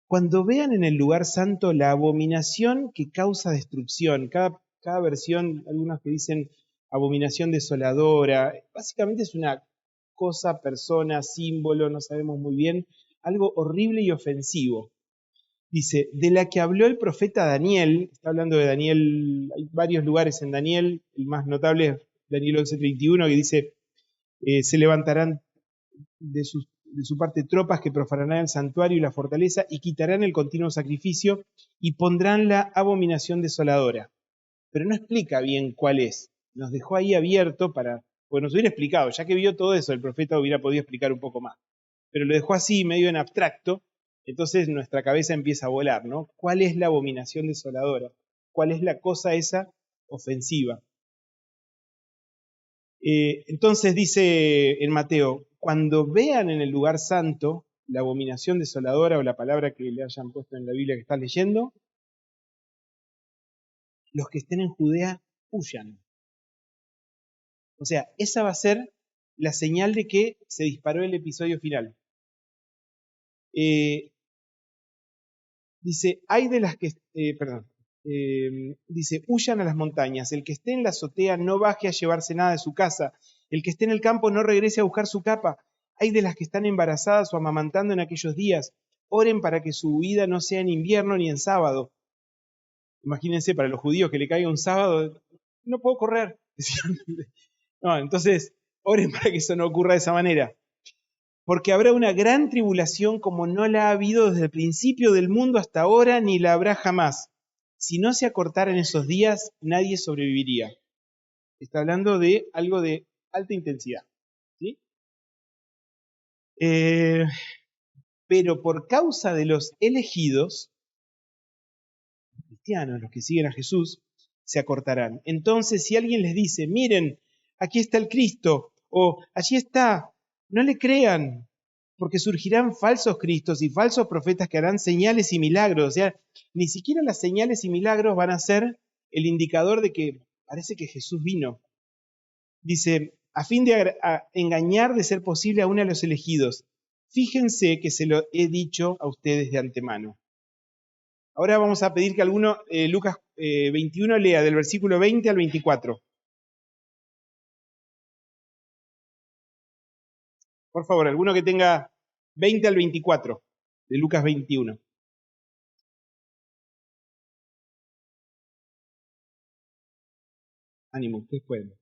Cuando vean en el lugar santo la abominación que causa destrucción, cada versión, algunos que dicen abominación desoladora, básicamente es una cosa, persona, símbolo, no sabemos muy bien, algo horrible y ofensivo. Dice, de la que habló el profeta Daniel, está hablando de Daniel, hay varios lugares en Daniel, el más notable es Daniel 11:31, que dice, se levantarán de su parte tropas que profanarán el santuario y la fortaleza y quitarán el continuo sacrificio y pondrán la abominación desoladora. Pero no explica bien cuál es. Nos dejó ahí abierto porque nos hubiera explicado, ya que vio todo eso, el profeta hubiera podido explicar un poco más. Pero lo dejó así, medio en abstracto, entonces nuestra cabeza empieza a volar, ¿no? ¿Cuál es la abominación desoladora? ¿Cuál es la cosa esa ofensiva? Entonces dice en Mateo, cuando vean en el lugar santo la abominación desoladora o la palabra que le hayan puesto en la Biblia que estás leyendo, los que estén en Judea huyan. O sea, esa va a ser la señal de que se disparó el episodio final. Dice, hay de las que, dice, huyan a las montañas, el que esté en la azotea no baje a llevarse nada de su casa, el que esté en el campo no regrese a buscar su capa, hay de las que están embarazadas o amamantando en aquellos días, oren para que su huida no sea en invierno ni en sábado. Imagínense, para los judíos que le caiga un sábado, no puedo correr. No, entonces, oren para que eso no ocurra de esa manera. Porque habrá una gran tribulación como no la ha habido desde el principio del mundo hasta ahora, ni la habrá jamás. Si no se acortaran esos días, nadie sobreviviría. Está hablando de algo de alta intensidad. ¿Sí? Pero por causa de los elegidos, cristianos, los que siguen a Jesús, se acortarán. Entonces, si alguien les dice, miren, aquí está el Cristo, o allí está, no le crean, porque surgirán falsos cristos y falsos profetas que harán señales y milagros. O sea, ni siquiera las señales y milagros van a ser el indicador de que parece que Jesús vino. Dice, a fin de engañar de ser posible aún a los elegidos. Fíjense que se lo he dicho a ustedes de antemano. Ahora vamos a pedir que alguno, Lucas 21, lea del versículo 20 al 24. Por favor, alguno que tenga 20 al 24 de Lucas 21. Ánimo, ustedes pueden.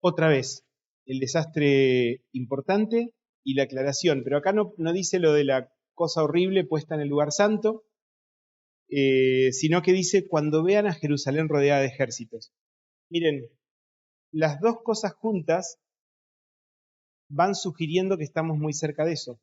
otra vez, el desastre importante y la aclaración. Pero acá no dice lo de la cosa horrible puesta en el lugar santo, sino que dice cuando vean a Jerusalén rodeada de ejércitos. Miren, las dos cosas juntas van sugiriendo que estamos muy cerca de eso.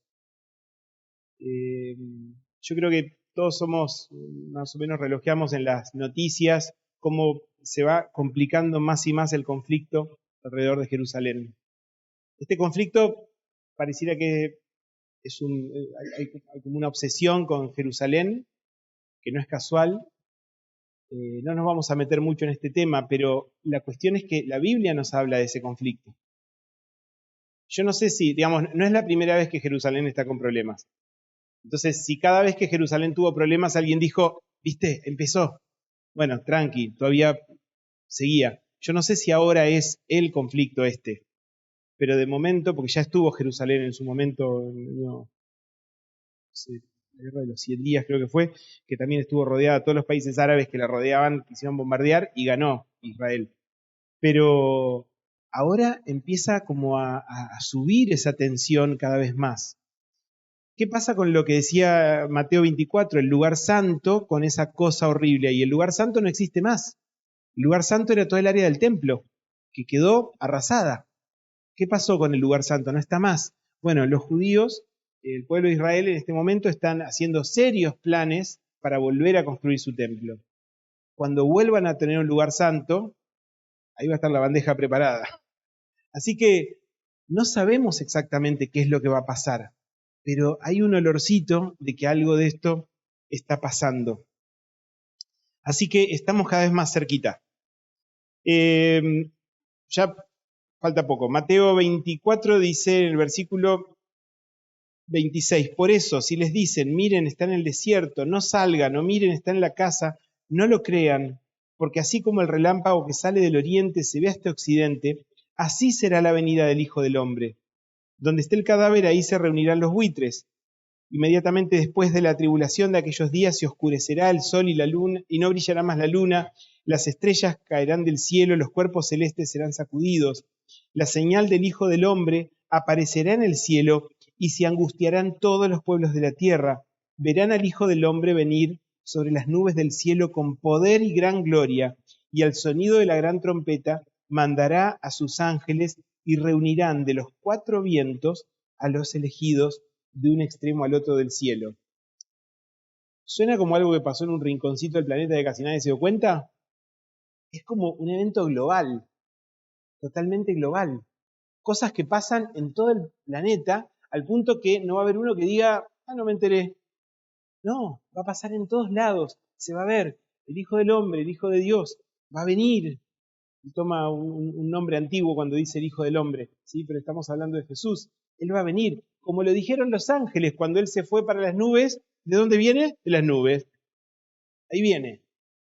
Yo creo que todos somos, más o menos relojeamos en las noticias, cómo se va complicando más y más el conflicto alrededor de Jerusalén. Este conflicto pareciera que hay como una obsesión con Jerusalén, que no es casual. No nos vamos a meter mucho en este tema, pero la cuestión es que la Biblia nos habla de ese conflicto. Yo no sé si, digamos, no es la primera vez que Jerusalén está con problemas. Entonces, si cada vez que Jerusalén tuvo problemas alguien dijo, viste, empezó. Bueno, tranqui, todavía seguía. Yo no sé si ahora es el conflicto este, pero de momento, porque ya estuvo Jerusalén en su momento, no sé, la guerra de los 100 días creo que fue, que también estuvo rodeada, todos los países árabes que la rodeaban quisieron bombardear y ganó Israel. Pero ahora empieza como a subir esa tensión cada vez más. ¿Qué pasa con lo que decía Mateo 24, el lugar santo, con esa cosa horrible? Y el lugar santo no existe más. El lugar santo era todo el área del templo, que quedó arrasada. ¿Qué pasó con el lugar santo? No está más. Bueno, los judíos, el pueblo de Israel en este momento están haciendo serios planes para volver a construir su templo. Cuando vuelvan a tener un lugar santo, ahí va a estar la bandeja preparada. Así que no sabemos exactamente qué es lo que va a pasar, pero hay un olorcito de que algo de esto está pasando. Así que estamos cada vez más cerquita. Ya falta poco. Mateo 24 dice en el versículo 26, por eso, si les dicen, miren, está en el desierto, no salgan, o miren, está en la casa, no lo crean, porque así como el relámpago que sale del oriente se ve hasta occidente, así será la venida del Hijo del Hombre. Donde esté el cadáver, ahí se reunirán los buitres. Inmediatamente después de la tribulación de aquellos días se oscurecerá el sol y la luna, y no brillará más la luna, las estrellas caerán del cielo, los cuerpos celestes serán sacudidos. La señal del Hijo del Hombre aparecerá en el cielo, y se angustiarán todos los pueblos de la tierra. Verán al Hijo del Hombre venir sobre las nubes del cielo con poder y gran gloria, y al sonido de la gran trompeta mandará a sus ángeles y reunirán de los cuatro vientos a los elegidos de un extremo al otro del cielo. ¿Suena como algo que pasó en un rinconcito del planeta de casi nadie se dio cuenta? Es como un evento global, totalmente global. Cosas que pasan en todo el planeta, al punto que no va a haber uno que diga, no me enteré. No, va a pasar en todos lados. Se va a ver el Hijo del Hombre, el Hijo de Dios, va a venir. Y toma un nombre antiguo cuando dice el Hijo del Hombre, ¿sí? Pero estamos hablando de Jesús. Él va a venir, como lo dijeron los ángeles cuando Él se fue para las nubes. ¿De dónde viene? De las nubes. Ahí viene.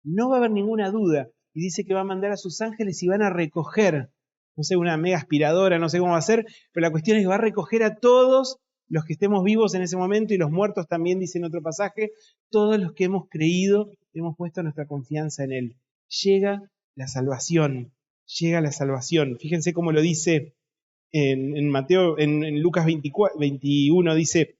No va a haber ninguna duda. Y dice que va a mandar a sus ángeles y van a recoger, no sé, una mega aspiradora, no sé cómo va a ser, pero la cuestión es que va a recoger a todos los que estemos vivos en ese momento y los muertos también, dice en otro pasaje, todos los que hemos creído, hemos puesto nuestra confianza en Él. Llega la salvación, llega la salvación. Fíjense cómo lo dice en Mateo, en Lucas 21, dice,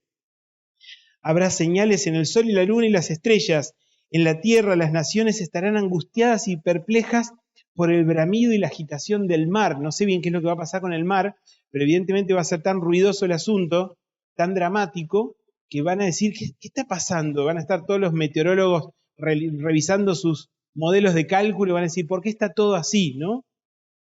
habrá señales en el sol y la luna y las estrellas. En la tierra las naciones estarán angustiadas y perplejas por el bramido y la agitación del mar. No sé bien qué es lo que va a pasar con el mar, pero evidentemente va a ser tan ruidoso el asunto, tan dramático, que van a decir, ¿qué está pasando? Van a estar todos los meteorólogos revisando sus modelos de cálculo y van a decir, ¿por qué está todo así? ¿No?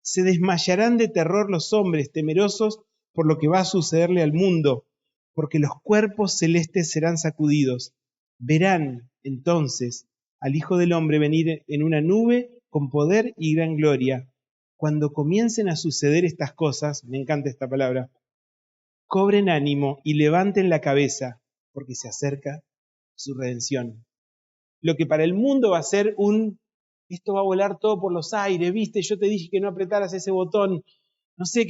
Se desmayarán de terror los hombres, temerosos por lo que va a sucederle al mundo, porque los cuerpos celestes serán sacudidos. Verán, entonces, al Hijo del Hombre venir en una nube con poder y gran gloria. Cuando comiencen a suceder estas cosas, me encanta esta palabra, cobren ánimo y levanten la cabeza, porque se acerca su redención. Lo que para el mundo va a ser esto va a volar todo por los aires, ¿viste? Yo te dije que no apretaras ese botón. No sé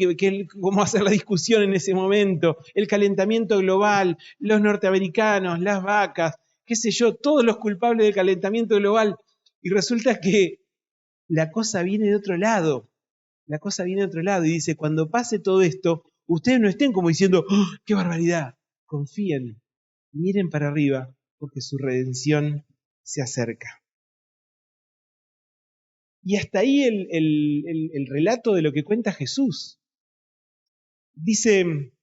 cómo hacer la discusión en ese momento. El calentamiento global, los norteamericanos, las vacas, qué sé yo, todos los culpables del calentamiento global. Y resulta que la cosa viene de otro lado. la cosa viene de otro lado y dice, cuando pase todo esto, ustedes no estén como diciendo, ¡oh, qué barbaridad! Confíen, miren para arriba, porque su redención se acerca. Y hasta ahí el relato de lo que cuenta Jesús. Dice, en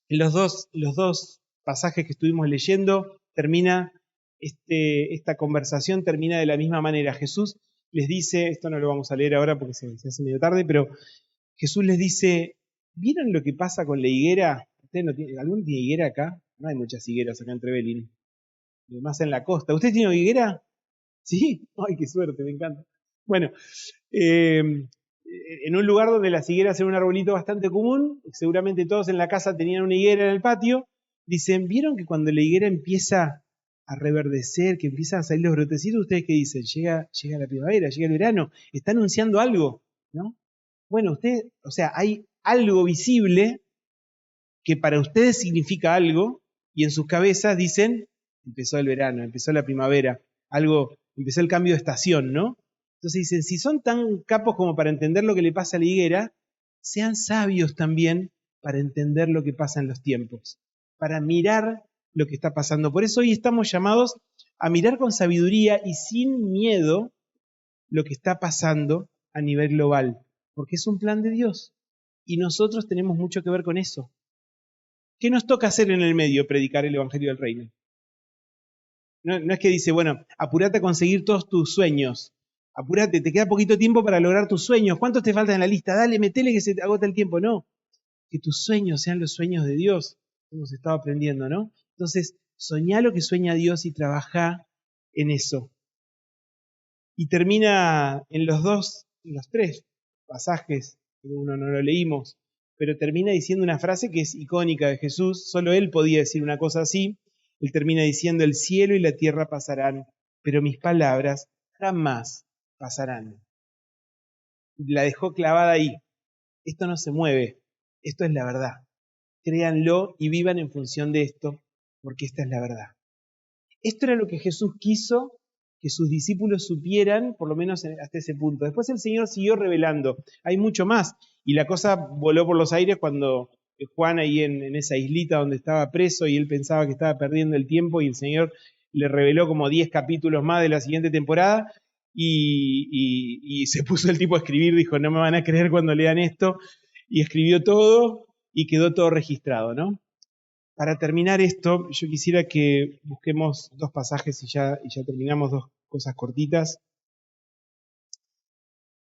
los dos pasajes que estuvimos leyendo, termina esta conversación termina de la misma manera. Jesús les dice, esto no lo vamos a leer ahora porque se hace medio tarde, pero Jesús les dice, ¿vieron lo que pasa con la higuera? ¿Ustedes no tienen, ¿alguno tiene higuera acá? No hay muchas higueras acá en Trevelin, más en la costa. ¿Usted tiene higuera? ¿Sí? ¡Ay, qué suerte! Me encanta. Bueno, en un lugar donde las higueras eran un arbolito bastante común, seguramente todos en la casa tenían una higuera en el patio, dicen, ¿vieron que cuando la higuera empieza a reverdecer, que empiezan a salir los brotecitos, ustedes qué dicen? Llega la primavera, llega el verano, está anunciando algo, ¿no? Bueno, o sea, hay algo visible que para ustedes significa algo, y en sus cabezas dicen, empezó el verano, empezó la primavera, empezó el cambio de estación, ¿no? Entonces dicen, si son tan capos como para entender lo que le pasa a la higuera, sean sabios también para entender lo que pasa en los tiempos, para mirar lo que está pasando. Por eso hoy estamos llamados a mirar con sabiduría y sin miedo lo que está pasando a nivel global, porque es un plan de Dios y nosotros tenemos mucho que ver con eso. ¿Qué nos toca hacer en el medio? Predicar el Evangelio del Reino. No es que dice, bueno, apurate a conseguir todos tus sueños. Apurate, te queda poquito tiempo para lograr tus sueños. ¿Cuántos te faltan en la lista? Dale, metele que se te agota el tiempo. No, que tus sueños sean los sueños de Dios. Hemos estado aprendiendo, ¿no? Entonces, soñá lo que sueña Dios y trabajá en eso. Y termina en los tres pasajes, que uno no lo leímos, pero termina diciendo una frase que es icónica de Jesús. Solo él podía decir una cosa así. Él termina diciendo, el cielo y la tierra pasarán, pero mis palabras jamás pasarán. La dejó clavada ahí. Esto no se mueve, esto es la verdad. Créanlo y vivan en función de esto, porque esta es la verdad. Esto era lo que Jesús quiso que sus discípulos supieran, por lo menos hasta ese punto. Después el Señor siguió revelando. Hay mucho más. Y la cosa voló por los aires cuando Juan ahí en esa islita donde estaba preso y él pensaba que estaba perdiendo el tiempo y el Señor le reveló como 10 capítulos más de la siguiente temporada y se puso el tipo a escribir, dijo, no me van a creer cuando lean esto, y escribió todo y quedó todo registrado, ¿no? Para terminar esto, yo quisiera que busquemos dos pasajes y ya terminamos, dos cosas cortitas.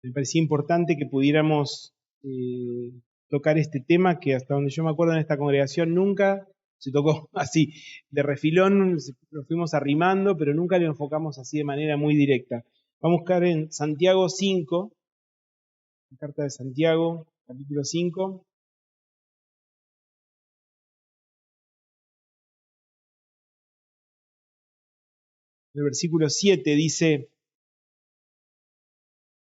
Me parecía importante que pudiéramos tocar este tema que hasta donde yo me acuerdo en esta congregación nunca se tocó así, de refilón, lo fuimos arrimando, pero nunca lo enfocamos así de manera muy directa. Vamos a buscar en Santiago 5, la carta de Santiago, capítulo 5. El versículo 7 dice,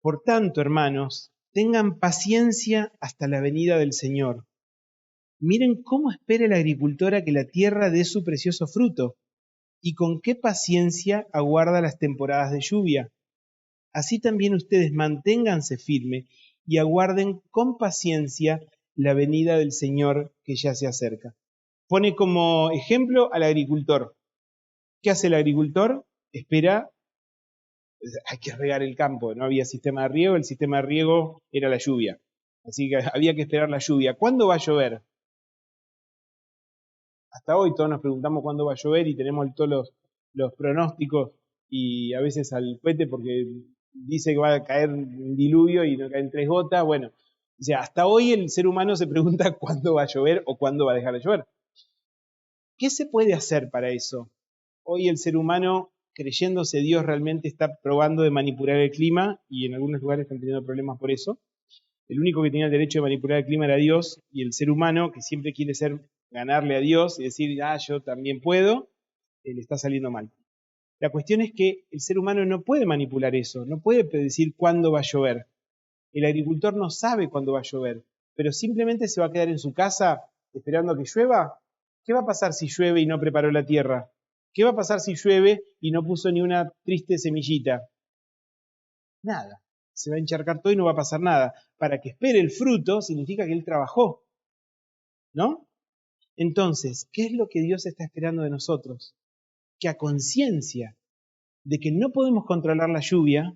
por tanto, hermanos, tengan paciencia hasta la venida del Señor. Miren cómo espera el agricultor a que la tierra dé su precioso fruto, y con qué paciencia aguarda las temporadas de lluvia. Así también ustedes manténganse firmes y aguarden con paciencia la venida del Señor que ya se acerca. Pone como ejemplo al agricultor. ¿Qué hace el agricultor? Espera, hay que regar el campo, no había sistema de riego, el sistema de riego era la lluvia. Así que había que esperar la lluvia. ¿Cuándo va a llover? Hasta hoy todos nos preguntamos cuándo va a llover y tenemos todos los pronósticos y a veces al cohete porque dice que va a caer un diluvio y no caen 3 gotas. Bueno, o sea, hasta hoy el ser humano se pregunta cuándo va a llover o cuándo va a dejar de llover. ¿Qué se puede hacer para eso? Hoy el ser humano, creyéndose Dios, realmente está probando de manipular el clima y en algunos lugares están teniendo problemas por eso. El único que tenía el derecho de manipular el clima era Dios, y el ser humano, que siempre quiere ganarle a Dios y decir, yo también puedo, le está saliendo mal. La cuestión es que el ser humano no puede manipular eso, no puede predecir cuándo va a llover. El agricultor no sabe cuándo va a llover, pero simplemente se va a quedar en su casa esperando a que llueva. ¿Qué va a pasar si llueve y no preparó la tierra? ¿Qué va a pasar si llueve y no puso ni una triste semillita? Nada. se va a encharcar todo y no va a pasar nada. Para que espere el fruto significa que Él trabajó, ¿no? Entonces, ¿qué es lo que Dios está esperando de nosotros? Que a conciencia de que no podemos controlar la lluvia,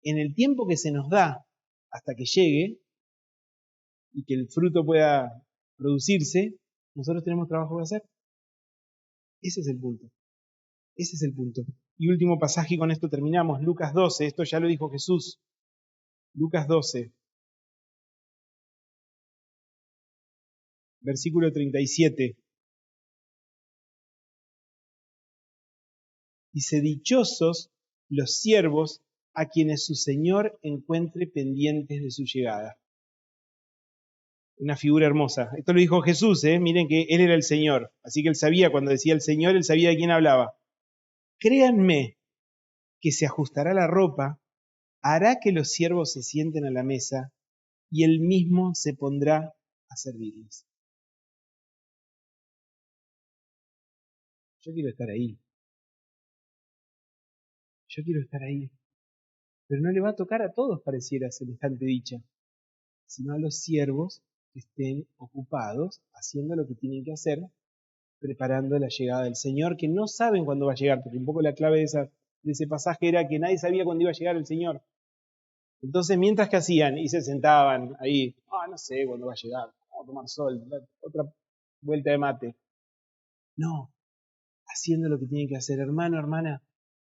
en el tiempo que se nos da hasta que llegue y que el fruto pueda producirse, nosotros tenemos trabajo que hacer. Ese es el punto. Ese es el punto. Y último pasaje, y con esto terminamos, Lucas 12, esto ya lo dijo Jesús. Lucas 12, versículo 37. Dice, dichosos los siervos a quienes su Señor encuentre pendientes de su llegada. Una figura hermosa. Esto lo dijo Jesús, miren que Él era el Señor. Así que Él sabía, cuando decía el Señor, Él sabía de quién hablaba. Créanme que se ajustará la ropa, hará que los siervos se sienten a la mesa y Él mismo se pondrá a servirles. Yo quiero estar ahí. Yo quiero estar ahí. Pero no le va a tocar a todos, pareciera semejante dicha, sino a los siervos que estén ocupados haciendo lo que tienen que hacer, preparando la llegada del Señor, que no saben cuándo va a llegar, porque un poco la clave de ese pasaje era que nadie sabía cuándo iba a llegar el Señor. Entonces, mientras que hacían y se sentaban ahí, no sé cuándo va a llegar, vamos a tomar sol, otra vuelta de mate. No, haciendo lo que tienen que hacer. Hermano, hermana,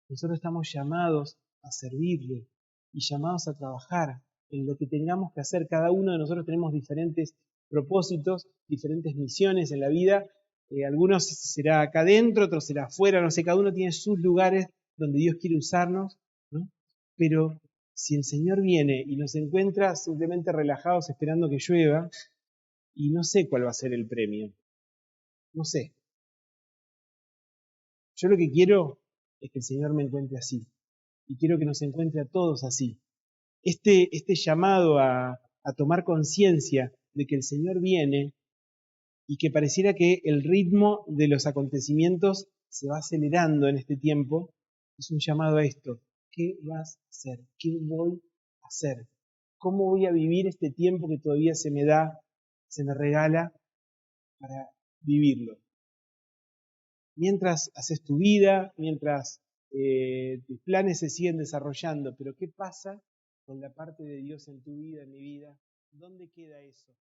nosotros estamos llamados a servirle y llamados a trabajar en lo que tengamos que hacer. Cada uno de nosotros tenemos diferentes propósitos, diferentes misiones en la vida. Algunos será acá adentro, otros será afuera, no sé, cada uno tiene sus lugares donde Dios quiere usarnos, ¿no? Pero si el Señor viene y nos encuentra simplemente relajados esperando que llueva, y no sé cuál va a ser el premio, no sé. Yo lo que quiero es que el Señor me encuentre así, y quiero que nos encuentre a todos así. Este llamado a tomar conciencia de que el Señor viene y que pareciera que el ritmo de los acontecimientos se va acelerando en este tiempo, es un llamado a esto. ¿Qué vas a hacer? ¿Qué voy a hacer? ¿Cómo voy a vivir este tiempo que todavía se me da, se me regala para vivirlo? Mientras haces tu vida, mientras tus planes se siguen desarrollando, pero ¿qué pasa con la parte de Dios en tu vida, en mi vida? ¿Dónde queda eso?